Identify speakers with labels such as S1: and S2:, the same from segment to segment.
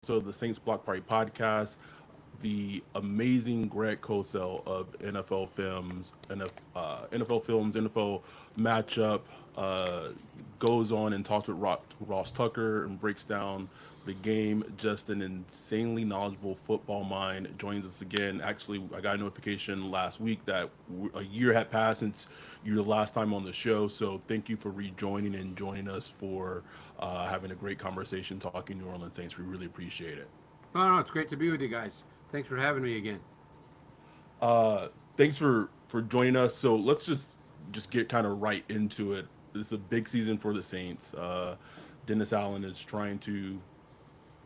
S1: episode of the Saints Block Party podcast. The amazing Greg Cosell of NFL Films, NFL Matchup goes on and talks with Ross Tucker and breaks down the game. Just an insanely knowledgeable football mind joins us again. Actually, I got a notification last week that a year had passed since your last time on the show. So thank you for rejoining and joining us for having a great conversation talking New Orleans Saints. We really appreciate it.
S2: Oh, no, it's great to be with you guys. Thanks for having me again.
S1: Thanks for joining us. So let's just get kind of right into it. It's a big season for the Saints. Dennis Allen is trying to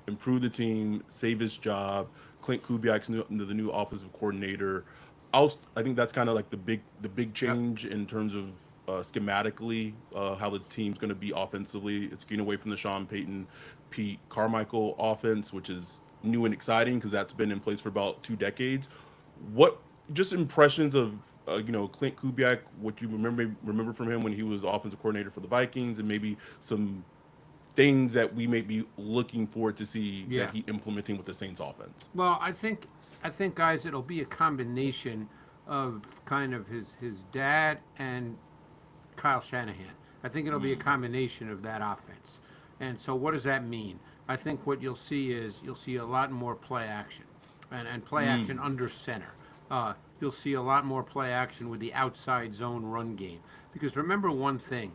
S1: improve the team, save his job. Clint Kubiak's the new offensive coordinator. I think that's kind of like the big change in terms of schematically how the team's going to be offensively. It's getting away from the Sean Payton, Pete Carmichael offense, which is new and exciting because that's been in place for about 2 decades. What just impressions of Clint Kubiak? What you remember from him when he was offensive coordinator for the Vikings, and maybe some things that we may be looking forward to see
S2: Yeah.
S1: that he implementing with the Saints offense.
S2: Well, I think, guys, it'll be a combination of kind of his dad and Kyle Shanahan. I think it'll be a combination of that offense. And so, what does that mean? I think what you'll see is you'll see a lot more play action, and play action under center. You'll see a lot more play action with the outside zone run game. Because remember one thing,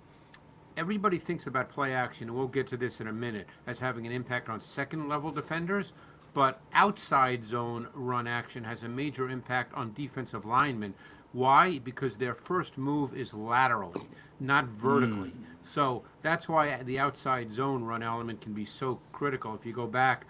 S2: everybody thinks about play action, and we'll get to this in a minute, as having an impact on second level defenders, but outside zone run action has a major impact on defensive linemen. Why? Because their first move is laterally, not vertically. So that's why the outside zone run element can be so critical. If you go back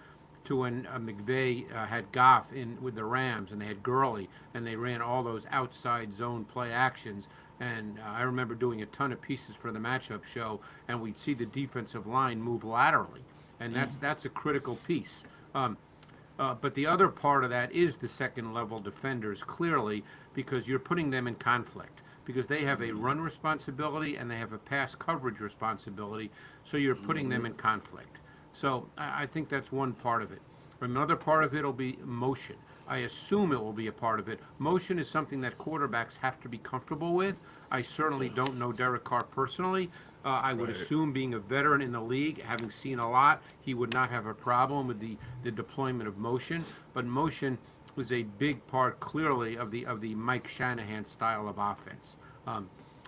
S2: to when McVay had Goff in with the Rams, and they had Gurley, and they ran all those outside zone play actions. And I remember doing a ton of pieces for the matchup show, and we'd see the defensive line move laterally, and that's a critical piece. But the other part of that is the second level defenders, clearly, because you're putting them in conflict, because they have a run responsibility and they have a pass coverage responsibility, so you're putting them in conflict. So I think that's one part of it. Another part of it will be motion. I assume it will be a part of it. Motion is something that quarterbacks have to be comfortable with. I certainly don't know Derek Carr personally. I would assume, being a veteran in the league, having seen a lot, he would not have a problem with the deployment of motion. But motion was a big part, clearly, of the Mike Shanahan style of offense.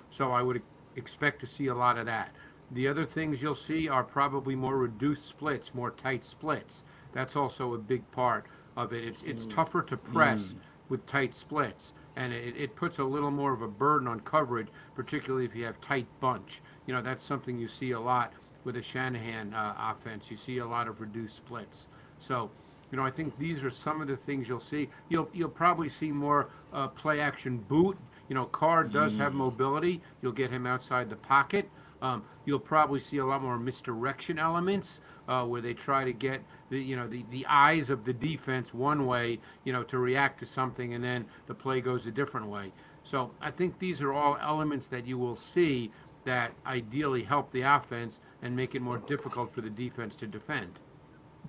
S2: So I would expect to see a lot of that. The other things you'll see are probably more reduced splits, more tight splits. That's also a big part of it. It's tougher to press with tight splits, and it puts a little more of a burden on coverage, particularly if you have tight bunch. That's something you see a lot with a Shanahan offense. You see a lot of reduced splits. So, I think these are some of the things you'll see. You'll probably see more play action boot. Carr does have mobility. You'll get him outside the pocket. You'll probably see a lot more misdirection elements where they try to get the eyes of the defense one way, to react to something, and then the play goes a different way. So I think these are all elements that you will see that ideally help the offense and make it more difficult for the defense to defend.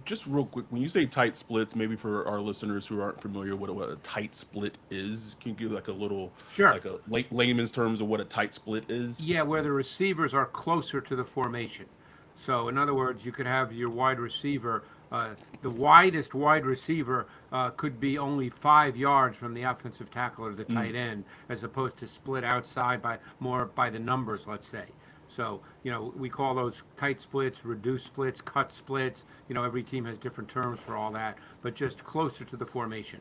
S1: Just real quick, when you say tight splits, maybe for our listeners who aren't familiar with what a tight split is, can you give like a little,
S2: Sure.
S1: like a layman's terms of what a tight split is?
S2: Yeah, where the receivers are closer to the formation. So, in other words, you could have your wide receiver, the widest wide receiver could be only 5 yards from the offensive tackle or the tight end, as opposed to split outside by the numbers, let's say. So, we call those tight splits, reduced splits, cut splits. Every team has different terms for all that, but just closer to the formation.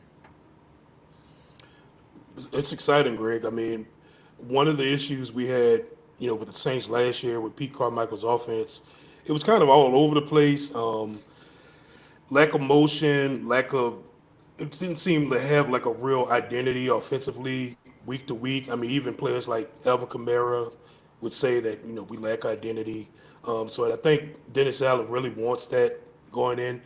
S3: It's exciting, Greg. I mean, one of the issues we had, with the Saints last year with Pete Carmichael's offense, it was kind of all over the place. Lack of motion, it didn't seem to have like a real identity offensively week to week. I mean, even players like Alvin Kamara would say that, we lack identity. So I think Dennis Allen really wants that going in.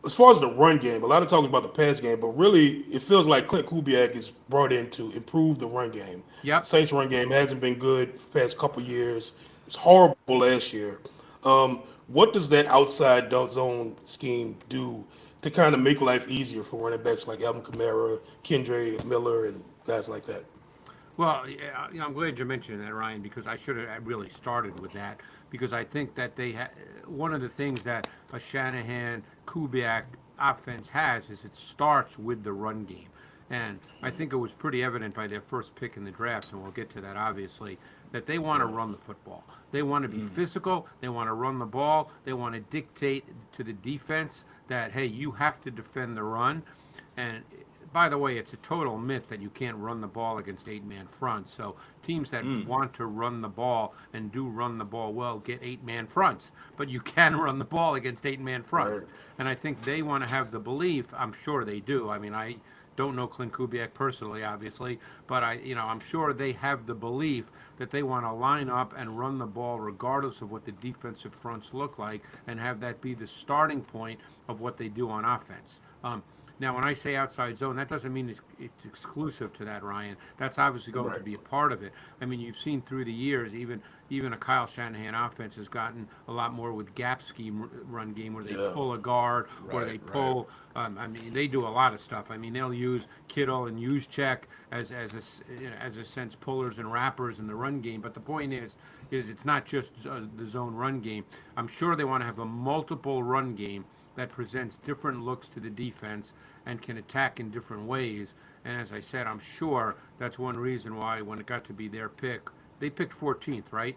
S3: As far as the run game, a lot of talk about the pass game, but really it feels like Clint Kubiak is brought in to improve the run game.
S2: Yep.
S3: Saints run game hasn't been good for the past couple years. It was horrible last year. What does that outside zone scheme do to kind of make life easier for running backs like Alvin Kamara, Kendre Miller, and guys like that?
S2: Well, yeah, I'm glad you mentioned that, Ryan, because I should have really started with that because I think that one of the things that a Shanahan Kubiak offense has is it starts with the run game. And I think it was pretty evident by their first pick in the draft, and we'll get to that obviously, that they want to run the football. They want to be physical. They want to run the ball. They want to dictate to the defense that, hey, you have to defend the run. And by the way, it's a total myth that you can't run the ball against eight-man fronts. So teams that want to run the ball and do run the ball well get eight-man fronts, but you can run the ball against eight-man fronts.
S3: Right.
S2: And I think they want to have the belief. I'm sure they do. I mean, I don't know Clint Kubiak personally, obviously, but I'm sure they have the belief that they want to line up and run the ball regardless of what the defensive fronts look like, and have that be the starting point of what they do on offense. Now, when I say outside zone, that doesn't mean it's exclusive to that, Ryan. That's obviously going to
S3: Right.
S2: be a part of it. I mean, you've seen through the years, even a Kyle Shanahan offense has gotten a lot more with gap scheme run game where they
S3: Yeah.
S2: pull a guard, where they
S1: Right, right.
S2: pull. I mean, they do a lot of stuff. I mean, they'll use Kittle and use Check as a sense pullers and wrappers in the run game. But the point is it's not just the zone run game. I'm sure they want to have a multiple run game that presents different looks to the defense and can attack in different ways. And as I said, I'm sure that's one reason why when it got to be their pick, they picked 14th, right?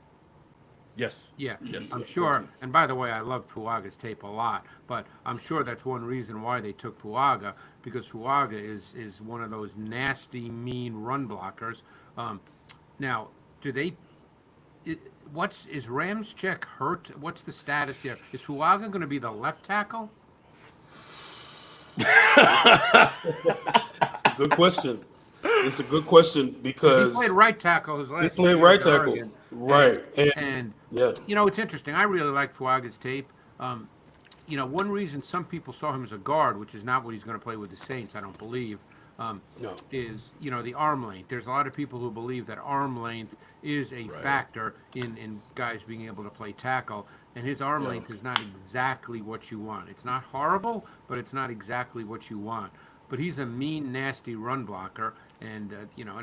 S1: Yes.
S2: Yeah,
S1: Yes.
S2: I'm
S3: Yeah,
S2: sure.
S3: 14.
S2: And by the way, I love Fuaga's tape a lot, but I'm sure that's one reason why they took Fuaga, because Fuaga is one of those nasty, mean run blockers. Now, do they? Is Ramczyk hurt? What's the status there? Is Fuaga going to be the left tackle?
S3: Good question. It's a good question
S2: Because he played
S3: because
S2: right tackle his
S3: he
S2: last
S3: played
S2: 2 years
S3: right
S2: at
S3: tackle.
S2: Oregon.
S3: Right. And
S2: And
S3: yeah,
S2: it's interesting. I really like Fuaga's tape. One reason some people saw him as a guard, which is not what he's going to play with the Saints, I don't believe,
S3: no.
S2: is the arm length. There's a lot of people who believe that arm length is a
S1: Right.
S2: factor in guys being able to play tackle, and his arm
S3: Yeah.
S2: length is not exactly what you want. It's not horrible, but it's not exactly what you want. But he's a mean, nasty run blocker, and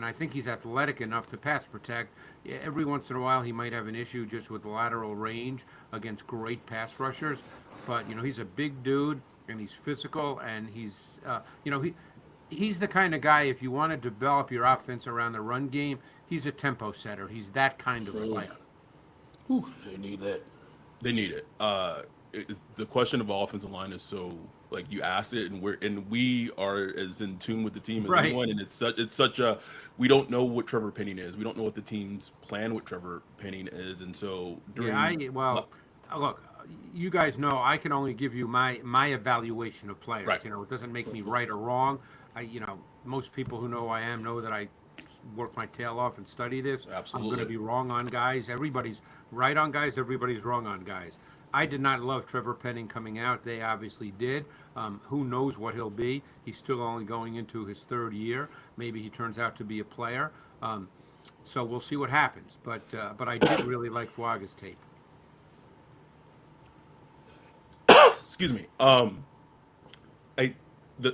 S2: I think he's athletic enough to pass protect. Yeah, every once in a while, he might have an issue just with lateral range against great pass rushers, but he's a big dude and he's physical and he's the kind of guy, if you want to develop your offense around the run game, he's a tempo setter. He's that kind of player.
S3: Whew, they need that.
S1: They need it. The question of offensive line is so, like, you asked it, and we are as in tune with the team as
S2: Right.
S1: anyone, and it's such a, we don't know what Trevor Penning is. We don't know what the team's plan with Trevor Penning is, and so during
S2: Look, you guys know I can only give you my evaluation of players.
S1: Right.
S2: It doesn't make me right or wrong. Most people who know who I am know that I work my tail off and study this. I'm
S1: Absolutely.
S2: going to be wrong on guys. Everybody's right on guys. Everybody's wrong on guys. I did not love Trevor Penning coming out. They obviously did. Who knows what he'll be? He's still only going into his third year. Maybe he turns out to be a player. So we'll see what happens. But I did really like Fuaga's tape.
S1: excuse me.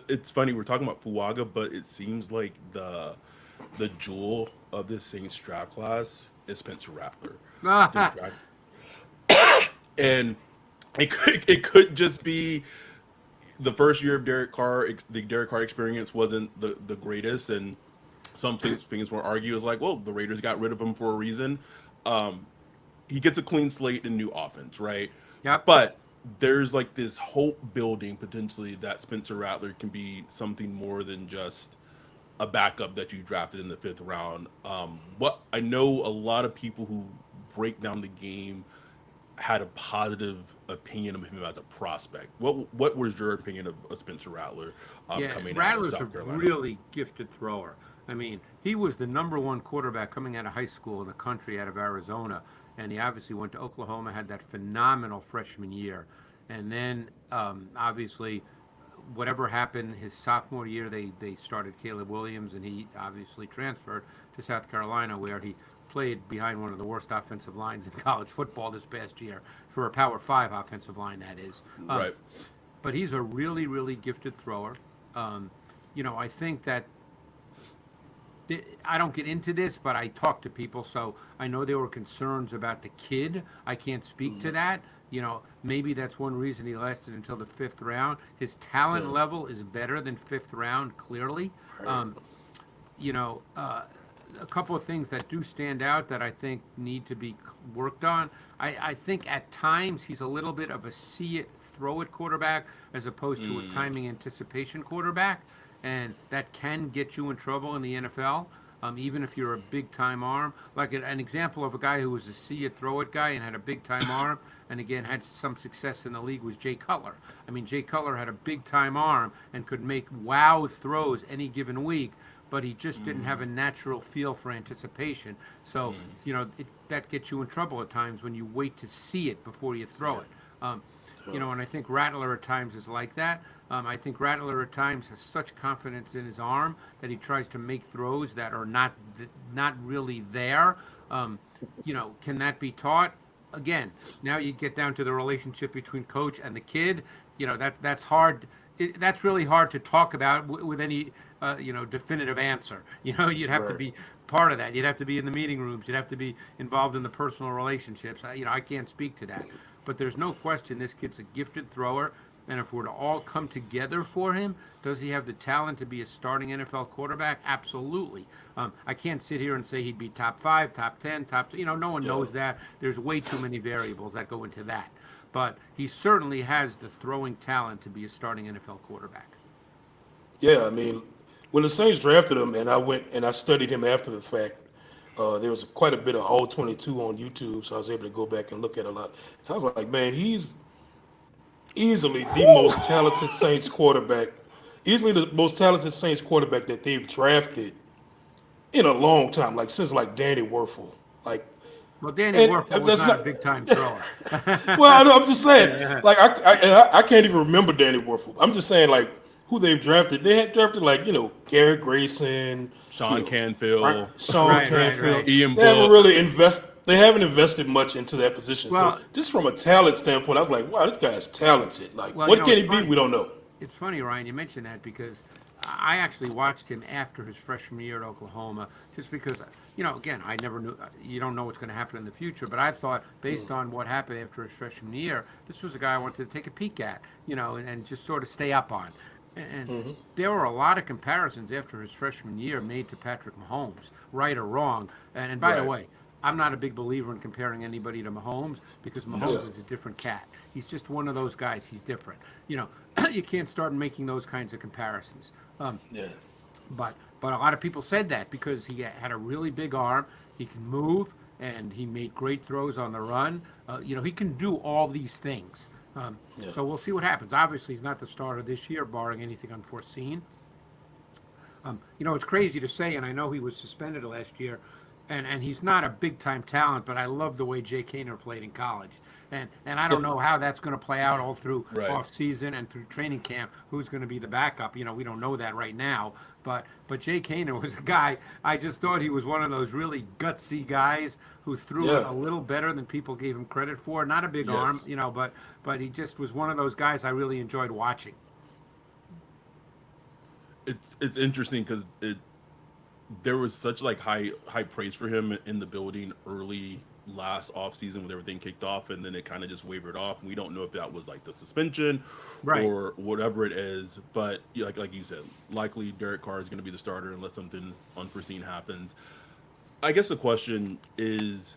S1: It's funny we're talking about Fuaga, but it seems like the jewel of this Saints draft class is Spencer Rattler. The draft- and it could just be the first year of Derek Carr. The Derek Carr experience wasn't the greatest, and some things will argue is like, well, the Raiders got rid of him for a reason. He gets a clean slate and new offense, right?
S2: Yep.
S1: But there's like this hope building potentially that Spencer Rattler can be something more than just a backup that you drafted in the 5th round. What I know, a lot of people who break down the game had a positive opinion of him as a prospect. What was your opinion of Spencer Rattler coming out of
S2: Rattler's
S1: South
S2: a
S1: Carolina?
S2: really gifted thrower. I mean, he was the #1 quarterback coming out of high school in the country out of Arizona, and he obviously went to Oklahoma, had that phenomenal freshman year, and then obviously whatever happened his sophomore year, they started Caleb Williams, and he obviously transferred to South Carolina, where he played behind one of the worst offensive lines in college football this past year, for a Power 5 offensive line, that is.
S1: Right.
S2: But he's a really, really gifted thrower. I think that I don't get into this, but I talk to people, so I know there were concerns about the kid. I can't speak to that. Maybe that's one reason he lasted until the 5th round. His talent level is better than 5th round, clearly. A couple of things that do stand out that I think need to be worked on. I think at times he's a little bit of a see it, throw it quarterback as opposed to a timing anticipation quarterback. And that can get you in trouble in the NFL, even if you're a big-time arm. Like an example of a guy who was a see-it-throw-it guy and had a big-time arm, and again had some success in the league, was Jay Cutler. I mean, Jay Cutler had a big-time arm and could make wow throws any given week, but he just didn't have a natural feel for anticipation. So, that gets you in trouble at times when you wait to see it before you throw it. And I think Rattler at times is like that. I think Rattler at times has such confidence in his arm that he tries to make throws that are not really there. Can that be taught? Again, now you get down to the relationship between coach and the kid. That's hard. That's really hard to talk about with any definitive answer. You'd have to be part of that. You'd have to be in the meeting rooms. You'd have to be involved in the personal relationships. I can't speak to that. But there's no question this kid's a gifted thrower. And if we're to all come together for him, does he have the talent to be a starting NFL quarterback? Absolutely. I can't sit here and say he'd be top 5, top 10, top. No one knows that. There's way too many variables that go into that. But he certainly has the throwing talent to be a starting NFL quarterback.
S3: Yeah, I mean, when the Saints drafted him, and I went and I studied him after the fact, there was quite a bit of All 22 on YouTube, so I was able to go back and look at a lot. And I was like, man, he's easily the most talented Saints quarterback, that they've drafted in a long time, like since Danny Werfel.
S2: Well, Danny Werfel was not a big-time thrower.
S3: Well, I'm just saying, I can't even remember Danny Werfel. I'm just saying, who they've drafted. They had drafted Garrett Grayson,
S1: Sean Canfield,
S2: Right.
S1: Ian
S3: They
S1: Book.
S3: haven't really They haven't invested much into that position.
S2: Well,
S3: so just from a talent standpoint, I was like, wow, this guy's talented.
S2: Well,
S3: what can he be? We don't know.
S2: It's funny, Ryan, you mentioned that because I actually watched him after his freshman year at Oklahoma, just because, again, I never knew, you don't know what's going to happen in the future, but I thought, based on what happened after his freshman year, this was a guy I wanted to take a peek at, and just sort of stay up on. And there were a lot of comparisons after his freshman year made to Patrick Mahomes, right or wrong. And by the way, I'm not a big believer in comparing anybody to Mahomes because Mahomes is a different cat. He's just one of those guys. He's different. You can't start making those kinds of comparisons. But a lot of people said that because he had a really big arm. He can move, and he made great throws on the run. He can do all these things. So we'll see what happens. Obviously, he's not the starter this year, barring anything unforeseen. It's crazy to say, and I know he was suspended last year, and he's not a big-time talent, but I love the way Jay Kaner played in college. And I don't know how that's going to play out all through off-season and through training camp, who's going to be the backup. We don't know that right now. But Jay Kaner was a guy, I just thought he was one of those really gutsy guys who threw it a little better than people gave him credit for. Not a big arm, but he just was one of those guys I really enjoyed watching.
S1: It's interesting because there was such high praise for him in the building early last offseason when everything kicked off, and then it kind of just wavered off. We don't know if that was the suspension or whatever it is, but like you said, likely Derek Carr is going to be the starter unless something unforeseen happens. I guess the question is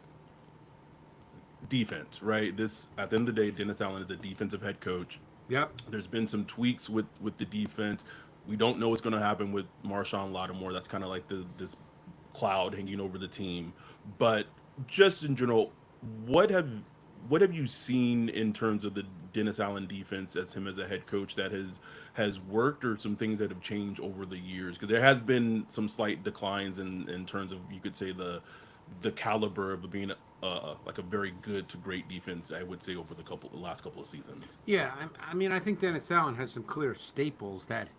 S1: defense, right? This, at the end of the day, Dennis Allen is a defensive head coach.
S2: Yep.
S1: There's been some tweaks with the defense. We don't know what's going to happen with Marshawn Lattimore. That's kind of this cloud hanging over the team. But just in general, what have you seen in terms of the Dennis Allen defense as him as a head coach that has worked, or some things that have changed over the years? Because there has been some slight declines in terms of, you could say, the caliber of being a very good to great defense, I would say, over the last couple of seasons.
S2: Yeah, I mean, I think Dennis Allen has some clear staples that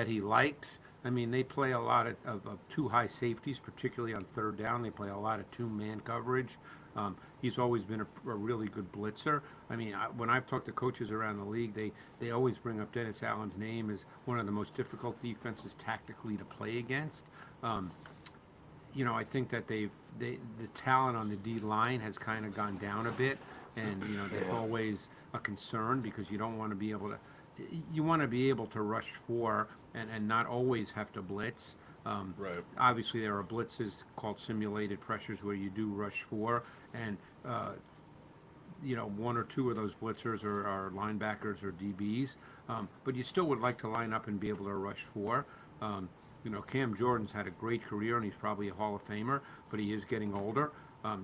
S2: he likes. I mean, they play a lot of two high safeties, particularly on third down. They play a lot of two-man coverage. He's always been a really good blitzer. I mean, when I've talked to coaches around the league, they always bring up Dennis Allen's name as one of the most difficult defenses tactically to play against. I think that the talent on the D line has kind of gone down a bit, and that's always a concern because you don't want to be able to. You want to be able to rush four and not always have to blitz.
S1: Right.
S2: Obviously, there are blitzes called simulated pressures where you do rush four, and one or two of those blitzers are linebackers or DBs, but you still would like to line up and be able to rush four. Cam Jordan's had a great career and he's probably a Hall of Famer, but he is getting older.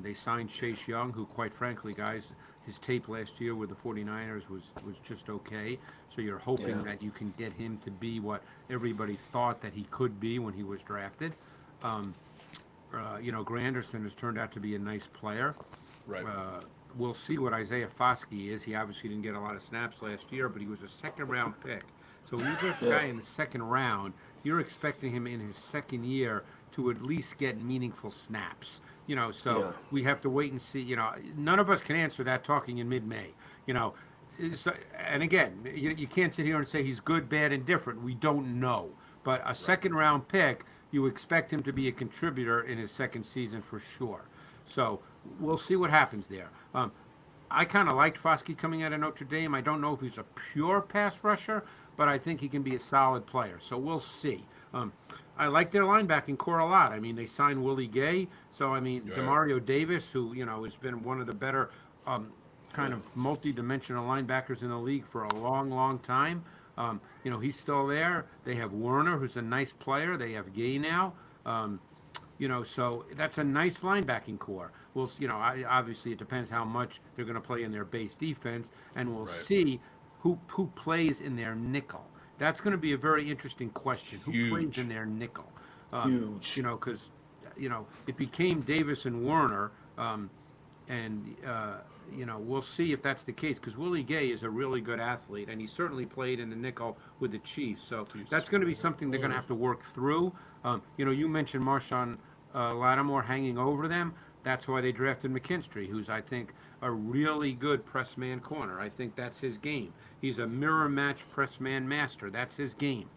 S2: They signed Chase Young, who, quite frankly, guys, his tape last year with the 49ers was just okay. So you're hoping that you can get him to be what everybody thought that he could be when he was drafted. Granderson has turned out to be a nice player.
S1: Right.
S2: We'll see what Isaiah Foskey is. He obviously didn't get a lot of snaps last year, but he was a second-round pick. So when you get a guy in the second round, you're expecting him in his second year to at least get meaningful snaps. We have to wait and see. None of us can answer that talking in mid-May. And again, you can't sit here and say he's good, bad, and different. We don't know. But a second-round pick, you expect him to be a contributor in his second season for sure. So we'll see what happens there. I kind of liked Foskey coming out of Notre Dame. I don't know if he's a pure pass rusher, but I think he can be a solid player. So we'll see. I like their linebacking core a lot. I mean, they signed Willie Gay. So, I mean, Demario Davis, who, has been one of the better kind of multi-dimensional linebackers in the league for a long, long time. He's still there. They have Werner, who's a nice player. They have Gay now. So that's a nice linebacking core. We'll, obviously it depends how much they're going to play in their base defense, and we'll see who plays in their nickel. That's going to be a very interesting question. Who plays in their nickel?
S3: Huge.
S2: Because it became Davis and Werner, we'll see if that's the case, because Willie Gay is a really good athlete, and he certainly played in the nickel with the Chiefs. So that's going to be something they're going to have to work through. You mentioned Marshawn Lattimore hanging over them. That's why they drafted McKinstry, who's, I think, a really good press man corner. I think that's his game. He's a mirror match press man master. That's his game.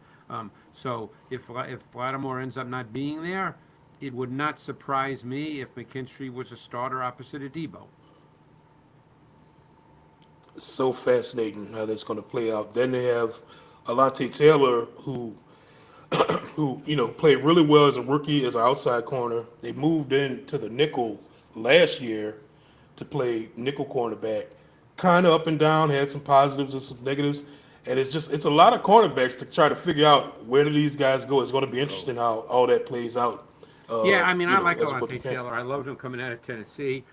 S2: So if Lattimore ends up not being there, it would not surprise me if McKinstry was a starter opposite of Debo.
S3: So fascinating how that's going to play out. Then they have Alante Taylor, who played really well as a rookie as an outside corner. They moved into the nickel last year to play nickel cornerback. Kind of up and down, had some positives and some negatives. And it's a lot of cornerbacks to try to figure out where do these guys go. It's going to be interesting how all that plays out.
S2: I like Alante Taylor. I loved him coming out of Tennessee.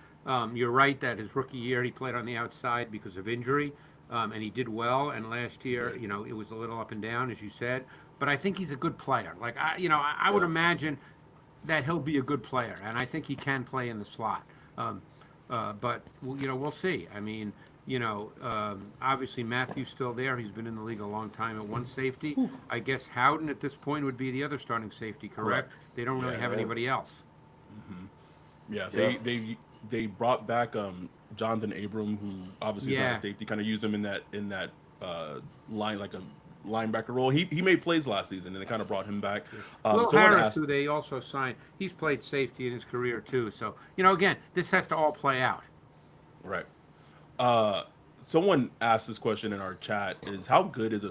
S2: You're right that his rookie year he played on the outside because of injury, and he did well. And last year, it was a little up and down, as you said. But I think he's a good player. Like I would imagine that he'll be a good player, and I think he can play in the slot. But we'll see. I mean, obviously Matthew's still there. He's been in the league a long time at one safety. I guess Howden at this point would be the other starting safety, correct? They don't really have anybody else.
S1: Mm-hmm. Yeah, they brought back Jonathan Abram, who obviously is not a safety. Kind of used him in that line like a linebacker role. He made plays last season, and they kind of brought him back.
S2: Will Harris, who they also signed, he's played safety in his career too. So again, this has to all play out.
S1: Right. Someone asked this question in our chat: is how good of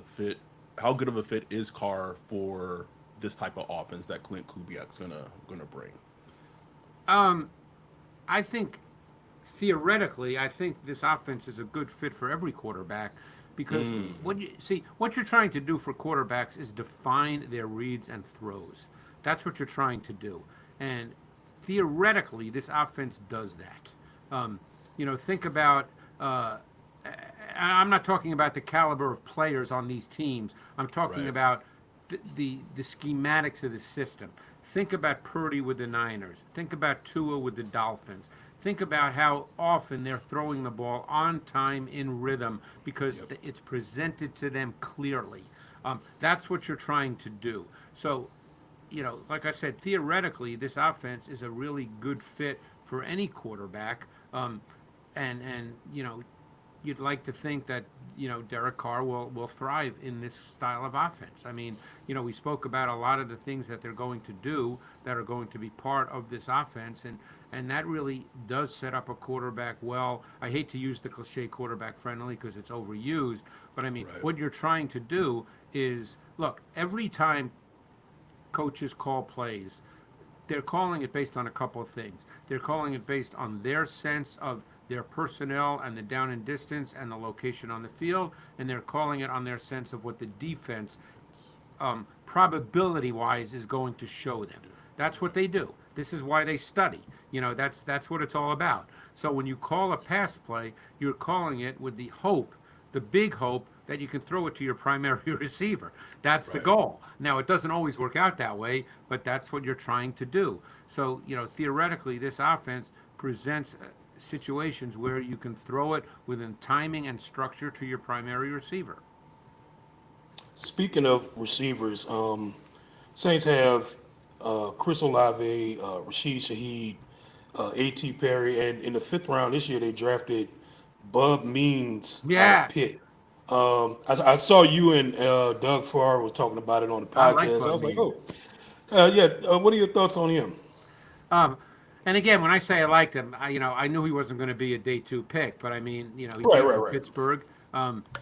S1: a fit is Carr for this type of offense that Clint Kubiak's gonna bring?
S2: I think theoretically, this offense is a good fit for every quarterback, because what you're trying to do for quarterbacks is define their reads and throws. That's what you're trying to do, and theoretically, this offense does that. Think about. I'm not talking about the caliber of players on these teams. I'm talking about the schematics of the system. Think about Purdy with the Niners. Think about Tua with the Dolphins. Think about how often they're throwing the ball on time in rhythm because it's presented to them clearly. That's what you're trying to do. So, like I said, theoretically, this offense is a really good fit for any quarterback. And you'd like to think that Derek Carr will thrive in this style of offense. I mean, we spoke about a lot of the things that they're going to do that are going to be part of this offense, and that really does set up a quarterback well. I hate to use the cliche quarterback friendly because it's overused, but I mean,
S1: Right.
S2: what you're trying to do is look every time coaches call plays, they're calling it based on a couple of things. They're calling it based on their sense of their personnel and the down and distance and the location on the field, and they're calling it on their sense of what the defense, probability-wise, is going to show them. That's what they do. This is why they study. That's what it's all about. So when you call a pass play, you're calling it with the hope, the big hope, that you can throw it to your primary receiver. That's the
S1: Right.
S2: goal. Now, it doesn't always work out that way, but that's what you're trying to do. So, theoretically, this offense presents situations where you can throw it within timing and structure to your primary receiver.
S3: Speaking of receivers, Saints have Chris Olave, Rashid Shaheed, A.T. Perry, and in the fifth round this year they drafted Bub Means out
S2: Yeah,
S3: of Pitt. I saw you and Doug Farr was talking about it on the
S2: I like
S3: podcast. I
S2: Bud
S3: was like,
S2: Means.
S3: oh, yeah. What are your thoughts on him?
S2: Um, and again, when I say I liked him, I knew he wasn't going to be a day two pick, but I mean, he came from
S3: Right.
S2: Pittsburgh.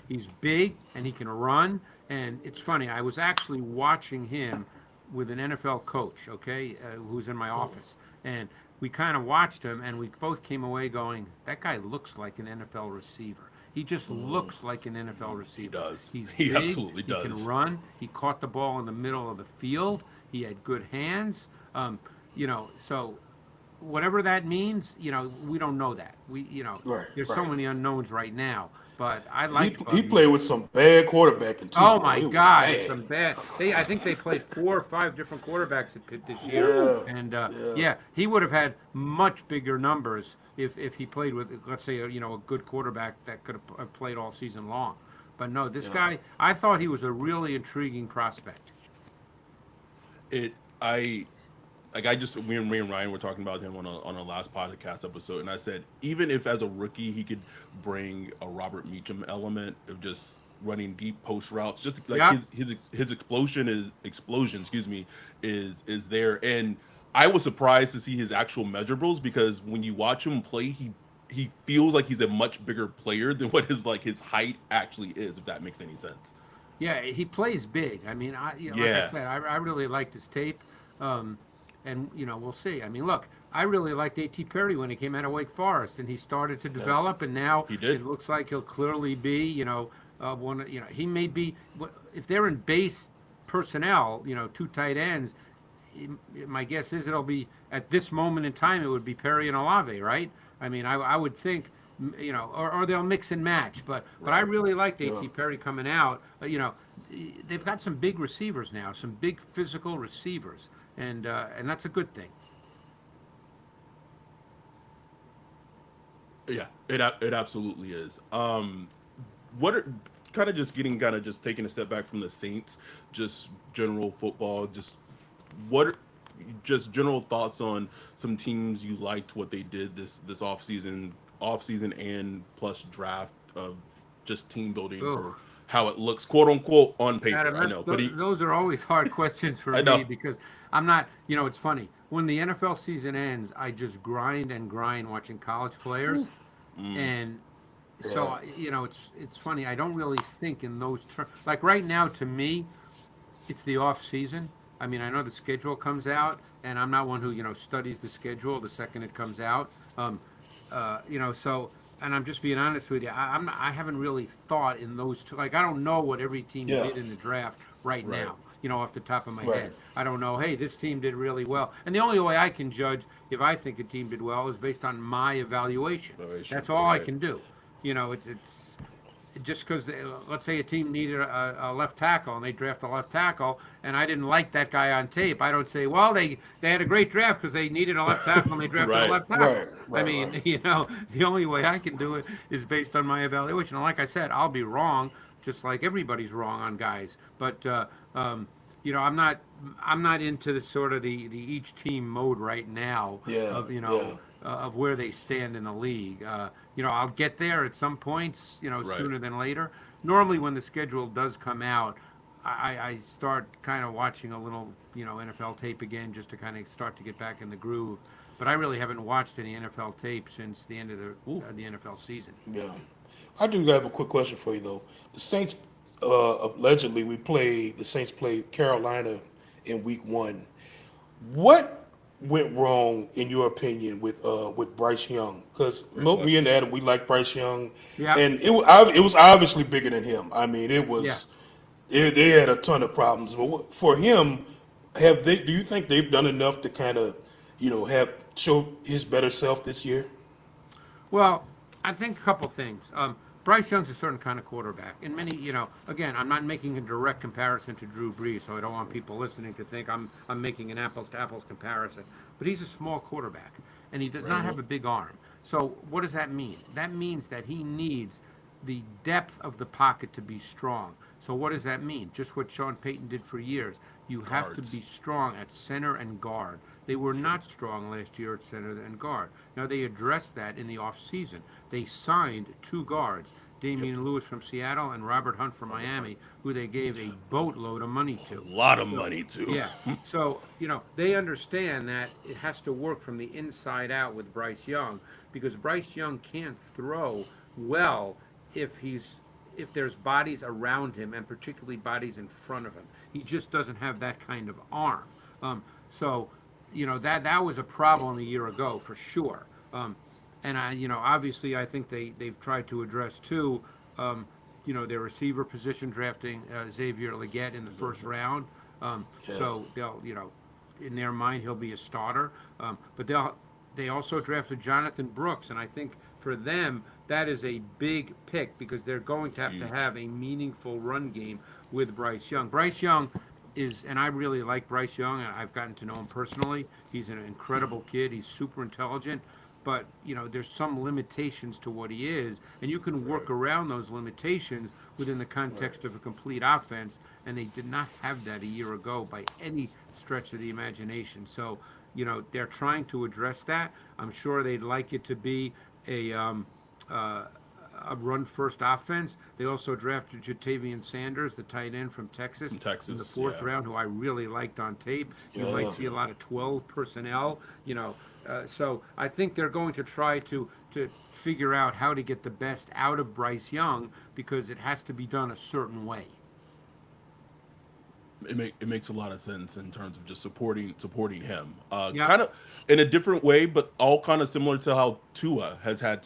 S2: He's big and he can run. And it's funny, I was actually watching him with an NFL coach, okay, who's in my office, and we kind of watched him, and we both came away going, that guy looks like an NFL receiver. He just looks like an NFL receiver.
S1: He does.
S2: He's
S1: He
S2: big.
S1: absolutely
S2: He can
S1: does.
S2: run. He caught the ball in the middle of the field. He had good hands. So whatever that means, we don't know that. There's so
S3: Right.
S2: many unknowns right now. But I
S3: He,
S2: like
S3: he
S2: Bud.
S3: played with some bad quarterbacking too.
S2: Oh
S3: bro.
S2: my
S3: It was
S2: God,
S3: bad.
S2: some bad. I think they played 4 or 5 different quarterbacks at Pitt this year,
S3: Yeah,
S2: and
S3: yeah.
S2: he would have had much bigger numbers if he played with, let's say, a good quarterback that could have played all season long. But no, this
S3: Yeah.
S2: guy, I thought he was a really intriguing prospect.
S1: It I like I just me and Ryan were talking about him on a last podcast episode, and I said even if as a rookie he could bring a Robert Meacham element of just running deep post routes, just like
S2: Yeah,
S1: his explosion, excuse me, is there. And I was surprised to see his actual measurables because when you watch him play, he feels like he's a much bigger player than what his height actually is, if that makes any sense.
S2: yeah, he plays big. I mean, like I said,
S1: Yes.
S2: I really liked his tape, and we'll see. I mean, look, I really liked A.T. Perry when he came out of Wake Forest, and he started to develop, and now
S1: He did.
S2: it looks like he'll clearly be, one. He may be if they're in base personnel, 2 tight ends. My guess is it'll be at this moment in time it would be Perry and Olave, right? I mean, I would think, or they'll mix and match. But I really liked
S3: Yeah.
S2: A.T. Perry coming out. They've got some big receivers now, some big physical receivers, and that's a good thing.
S1: Yeah, it absolutely is. What are kind of just taking a step back from the Saints, just general football, just what are, just general thoughts on some teams you liked what they did this off season and plus draft of just team building
S2: Oh,
S1: for how it looks, quote unquote, on
S2: Adam,
S1: paper. I know, but
S2: those are always hard questions for
S1: I
S2: me
S1: know.
S2: because I'm not. It's funny when the NFL season ends, I just grind and grind watching college players, and so it's funny. I don't really think in those terms. Like right now, to me, it's the off season. I mean, I know the schedule comes out, and I'm not one who studies the schedule the second it comes out. So, and I'm just being honest with you. I haven't really thought in those two. Like, I don't know what every team
S3: Yeah.
S2: did in the draft right
S1: Right.
S2: now. Off the top of my
S3: Right.
S2: head, I don't know. Hey, this team did really well, and the only way I can judge if I think a team did well is based on my evaluation.
S1: Evaluation,
S2: That's all I
S1: right.
S2: can do. It's just because let's say a team needed a left tackle and they draft a left tackle and I didn't like that guy on tape, I don't say, well, they had a great draft because they needed a left tackle and they drafted
S1: Right.
S2: a left tackle.
S3: Right,
S2: I mean,
S3: right.
S2: the only way I can do it is based on my evaluation. And like I said, I'll be wrong just like everybody's wrong on guys. But I'm not into the sort of the each team mode right now
S3: Yeah,
S2: of
S3: yeah.
S2: of where they stand in the league. I'll get there at some points,
S1: Right.
S2: sooner than later. Normally, when the schedule does come out, I start kind of watching a little, NFL tape again just to kind of start to get back in the groove. But I really haven't watched any NFL tape since the end of
S1: Ooh.
S2: the NFL season.
S3: Yeah. I do have a quick question for you though. The Saints allegedly the Saints played Carolina in week 1. What went wrong in your opinion with Bryce Young? Because
S1: Great
S3: me and
S1: question.
S3: Adam, we like Bryce Young,
S2: Yeah,
S3: and it was obviously bigger than him. I mean,
S2: yeah.
S3: they had a ton of problems. But for him, do you think they've done enough to kind of have show his better self this year?
S2: Well, I think a couple things. Bryce Young's a certain kind of quarterback. And many, again, I'm not making a direct comparison to Drew Brees, so I don't want people listening to think I'm making an apples to apples comparison. But he's a small quarterback, and he does not have a big arm. So what does that mean? That means that he needs the depth of the pocket to be strong. So what does that mean? Just what Sean Payton did for years. You have to be
S1: Guards.
S2: strong at center and guard. They were not strong last year at center and guard. Now they addressed that in the offseason. They signed 2 guards, Damian Lewis from Seattle and Robert Hunt from Miami, who they gave a boatload of money
S1: A
S2: to.
S1: lot of
S2: So
S1: money too.
S2: yeah, so they understand that it has to work from the inside out with Bryce Young because Bryce Young can't throw well if he's if there's bodies around him and particularly bodies in front of him. He just doesn't have that kind of arm. So that was a problem a year ago for sure. And obviously I think they've tried to address too. Their receiver position drafting Xavier Legette in the first round.
S3: Yeah.
S2: So they'll in their mind he'll be a starter. But they also drafted Jonathan Brooks, and I think for them that is a big pick because they're going to
S1: Huge.
S2: have a meaningful run game with Bryce Young. Bryce Young and I really like Bryce Young, and I've gotten to know him personally. He's an incredible kid. He's super intelligent, but there's some limitations to what he is, and you can work around those limitations within the context of a complete offense. And they did not have that a year ago by any stretch of the imagination. So they're trying to address that. I'm sure they'd like it to be a run-first offense. They also drafted Jatavian Sanders, the tight end from Texas,
S1: From
S2: in the
S1: Texas,
S2: fourth
S1: yeah.
S2: round, who I really liked on tape. You might
S3: Yeah.
S2: see a lot of 12 personnel. So I think they're going to try to figure out how to get the best out of Bryce Young because it has to be done a certain way.
S1: It makes a lot of sense in terms of just supporting him.
S2: Yeah.
S1: Kind of in a different way, but all kind of similar to how Tua has had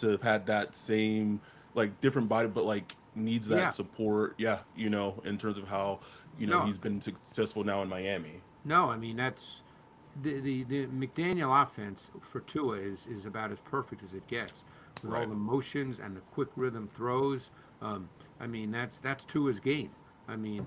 S1: that same like different body, but like needs that
S2: Yeah.
S1: support. Yeah, in terms of how
S2: No.
S1: he's been successful now in Miami.
S2: No, I mean that's the McDaniel offense for Tua is about as perfect as it gets with all
S1: Right.
S2: the motions and the quick rhythm throws. I mean that's Tua's game. I mean,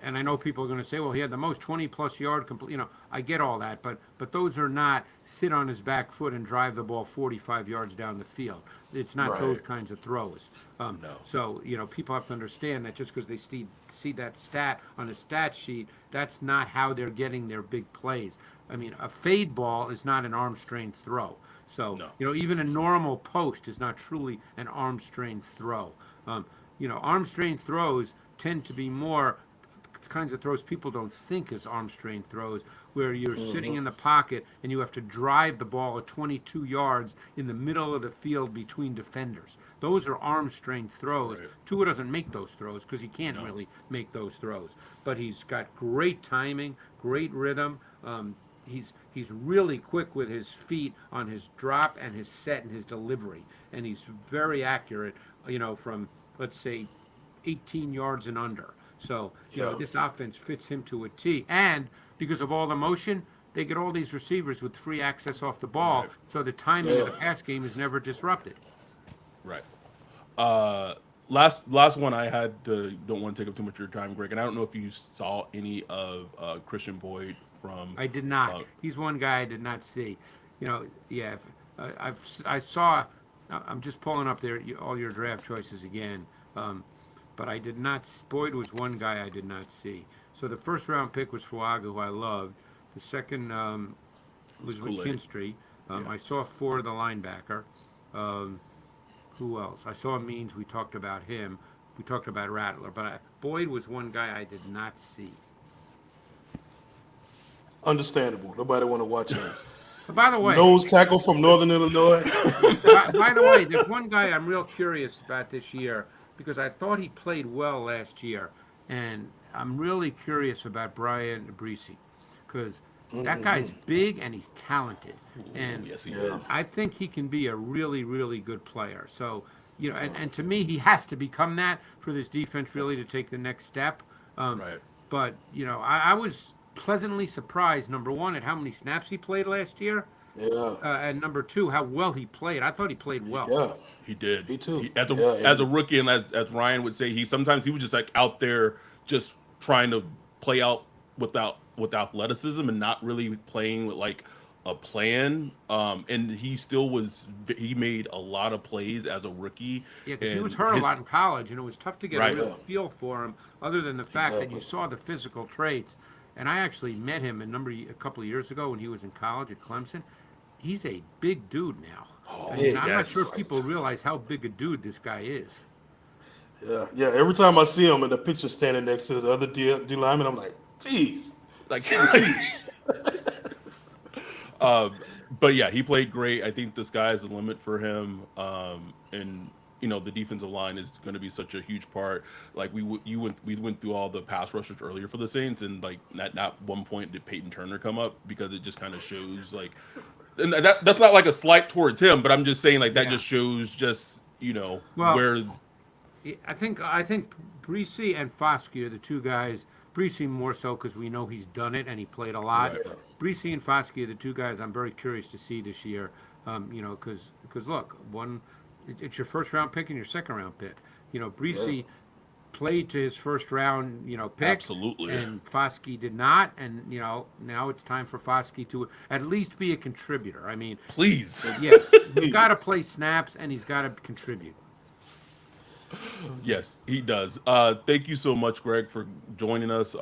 S2: and I know people are going to say, well, he had the most 20-plus yard complete. I get all that, but those are not sit on his back foot and drive the ball 45 yards down the field. It's not those
S3: Right.
S2: kinds of throws.
S1: No.
S2: So people have to understand that just because they see that stat on a stat sheet, that's not how they're getting their big plays. I mean, a fade ball is not an arm strength throw. So
S1: No.
S2: even a normal post is not truly an arm strength throw. Arm strength throws tend to be more kinds of throws people don't think is arm strength throws, where you're sitting in the pocket and you have to drive the ball at 22 yards in the middle of the field between defenders. Those are arm strength throws.
S1: Right.
S2: Tua doesn't make those throws because he can't really make those throws. But he's got great timing, great rhythm. He's really quick with his feet on his drop and his set and his delivery, and he's very accurate. From let's say 18 yards and under. So,
S3: Yeah.
S2: this offense fits him to a T. And because of all the motion, they get all these receivers with free access off the ball.
S1: Right.
S2: So the timing of the
S3: Yeah.
S2: pass game is never disrupted.
S1: Right. Last one I had. Don't want to take up too much of your time, Greg. And I don't know if you saw any of Christian Boyd from.
S2: I did not. He's one guy I did not see. Yeah. I saw. I'm just pulling up all your draft choices again. but I did not. Boyd was one guy I did not see. So the first round pick was Fuaga, who I loved. The second was
S1: Kool-Aid.
S2: McKinstry.
S1: Yeah.
S2: I saw Ford, the linebacker. Um, who else? I saw Means. We talked about him. We talked about Rattler, but Boyd was one guy I did not see.
S3: Understandable. Nobody want to watch him.
S2: By the way,
S3: Nose tackle from Northern Illinois.
S2: by the way, there's one guy I'm real curious about this year because I thought he played well last year, and I'm really curious about Brian Bryce because that guy's big and he's talented, and
S1: Yes, he is.
S2: I think he can be a really, really good player. So, and to me, he has to become that for this defense really to take the next step.
S1: Right.
S2: But, I was pleasantly surprised, number one, at how many snaps he played last year.
S3: Yeah.
S2: And number two, how well he played. I thought he played well.
S3: Yeah.
S1: He did.
S3: Me too.
S1: As a rookie, and as Ryan would say, he was just like out there just trying to play out with athleticism and not really playing with like a plan. And he made a lot of plays as a rookie.
S2: Yeah, because he was hurt a lot in college, and it was tough to get
S1: Right.
S2: a real feel for him, other than the fact that you saw the physical traits. And I actually met him a couple of years ago when he was in college at Clemson. He's a big dude now.
S1: Oh,
S2: I'm not
S1: yes.
S2: sure if people realize how big a dude this guy is.
S3: Yeah. Yeah. Every time I see him in the picture standing next to the other D lineman, I'm like, geez.
S1: Like, but yeah, he played great. I think the sky's the limit for him. And the defensive line is going to be such a huge part. Like we went through all the pass rushers earlier for the Saints, and like at one point did Peyton Turner come up, because it just kind of shows like, and that's not like a slight towards him, but I'm just saying like that just shows just where.
S2: I think Bryce and Foskey are the two guys. Bryce more so because we know he's done it and he played a lot.
S1: Right.
S2: Bryce and Foskey are the two guys I'm very curious to see this year. Because look, it's your first round pick and your second round pick. Bryce played to his first round, pick.
S1: Absolutely.
S2: And Foskey did not. And now it's time for Foskey to at least be a contributor. I mean,
S1: Please.
S2: yeah, he's got to play snaps and he's got to contribute.
S1: Yes, he does. Thank you so much, Greg, for joining us.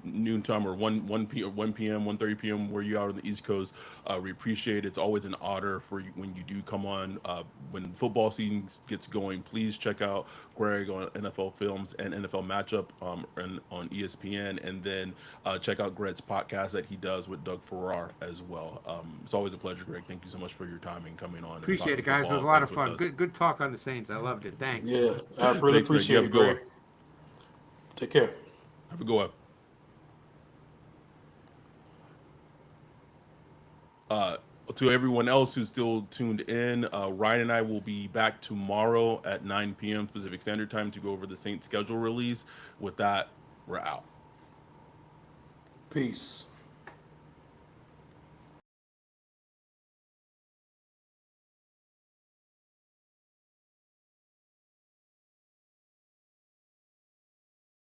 S1: Noontime or 1 p.m., 1:30 p.m. where you are on the East Coast. We appreciate it. It's always an honor for you when you do come on. When football season gets going, please check out Greg on NFL Films and NFL Matchup and on ESPN, and then check out Greg's podcast that he does with Doug Farrar as well. It's always a pleasure, Greg. Thank you so much for your time and coming on.
S2: Appreciate it, guys. It was a lot of fun. Good talk on the Saints. I loved it. Thanks.
S3: Yeah. I really appreciate it, Greg. Take care.
S1: Have a good one. To everyone else who's still tuned in, Ryan and I will be back tomorrow at 9 p.m. Pacific Standard Time to go over the Saints schedule release. With that, we're out.
S3: Peace.